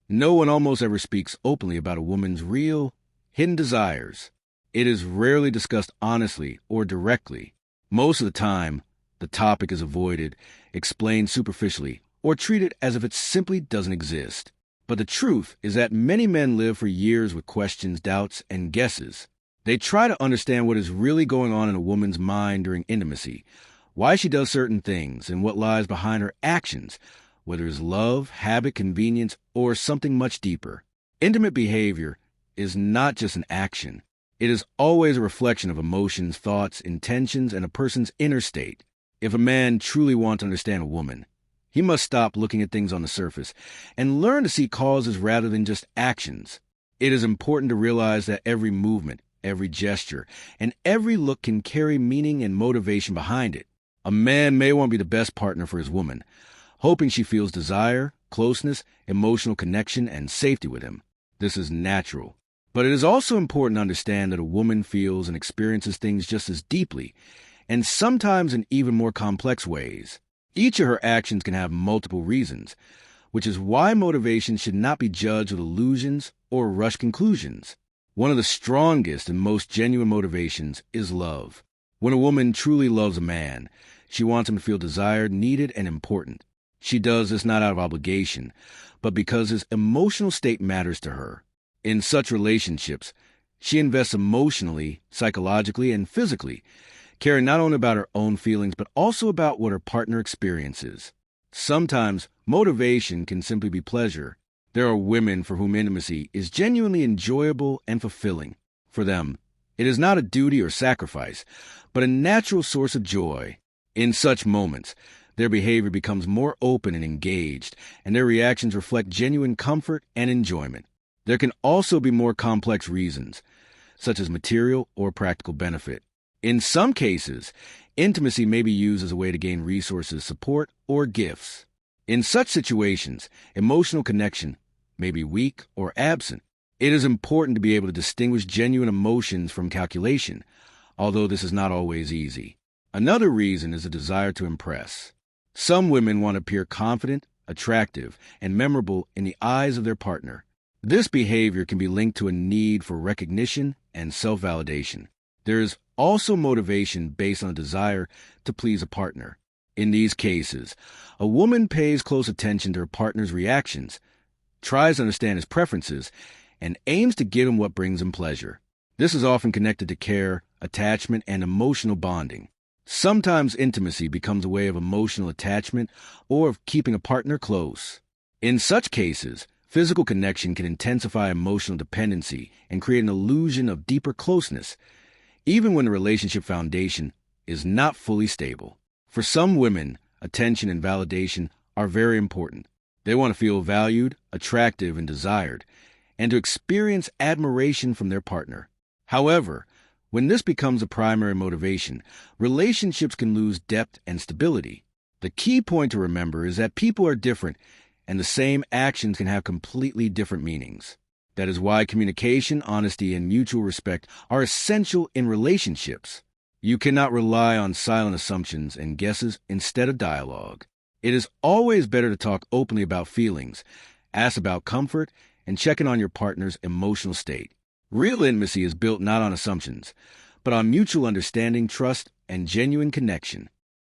No one almost ever speaks openly about a woman's real, hidden desires. It is rarely discussed honestly or directly. Most of the time, the topic is avoided, explained superficially, or treated as if it simply doesn't exist. But the truth is that many men live for years with questions, doubts, and guesses. They try to understand what is really going on in a woman's mind during intimacy, why she does certain things, and what lies behind her actions, whether it's love, habit, convenience, or something much deeper. Intimate behavior is not just an action. It is always a reflection of emotions, thoughts, intentions, and a person's inner state. If a man truly wants to understand a woman, he must stop looking at things on the surface and learn to see causes rather than just actions. It is important to realize that every movement, every gesture, and every look can carry meaning and motivation behind it. A man may want to be the best partner for his woman, hoping she feels desire, closeness, emotional connection, and safety with him. This is natural. But it is also important to understand that a woman feels and experiences things just as deeply, and sometimes in even more complex ways. Each of her actions can have multiple reasons, which is why motivation should not be judged with illusions or rushed conclusions. One of the strongest and most genuine motivations is love. When a woman truly loves a man, she wants him to feel desired, needed, and important. She does this not out of obligation, but because his emotional state matters to her. In such relationships, she invests emotionally, psychologically, and physically, caring not only about her own feelings, but also about what her partner experiences. Sometimes, motivation can simply be pleasure. There are women for whom intimacy is genuinely enjoyable and fulfilling. For them, it is not a duty or sacrifice, but a natural source of joy. In such moments, their behavior becomes more open and engaged, and their reactions reflect genuine comfort and enjoyment. There can also be more complex reasons, such as material or practical benefit. In some cases, intimacy may be used as a way to gain resources, support, or gifts. In such situations, emotional connection may be weak or absent. It is important to be able to distinguish genuine emotions from calculation, although this is not always easy. Another reason is a desire to impress. Some women want to appear confident, attractive, and memorable in the eyes of their partner. This behavior can be linked to a need for recognition and self-validation. There is also motivation based on a desire to please a partner. In these cases, a woman pays close attention to her partner's reactions, tries to understand his preferences, and aims to give him what brings him pleasure. This is often connected to care, attachment, and emotional bonding. Sometimes intimacy becomes a way of emotional attachment or of keeping a partner close. In such cases, physical connection can intensify emotional dependency and create an illusion of deeper closeness, even when the relationship foundation is not fully stable. For some women, attention and validation are very important. They want to feel valued, attractive, and desired, and to experience admiration from their partner. However, when this becomes a primary motivation, relationships can lose depth and stability. The key point to remember is that people are different, and the same actions can have completely different meanings. That is why communication, honesty, and mutual respect are essential in relationships. You cannot rely on silent assumptions and guesses instead of dialogue. It is always better to talk openly about feelings, ask about comfort, and check in on your partner's emotional state. Real intimacy is built not on assumptions, but on mutual understanding, trust, and genuine connection.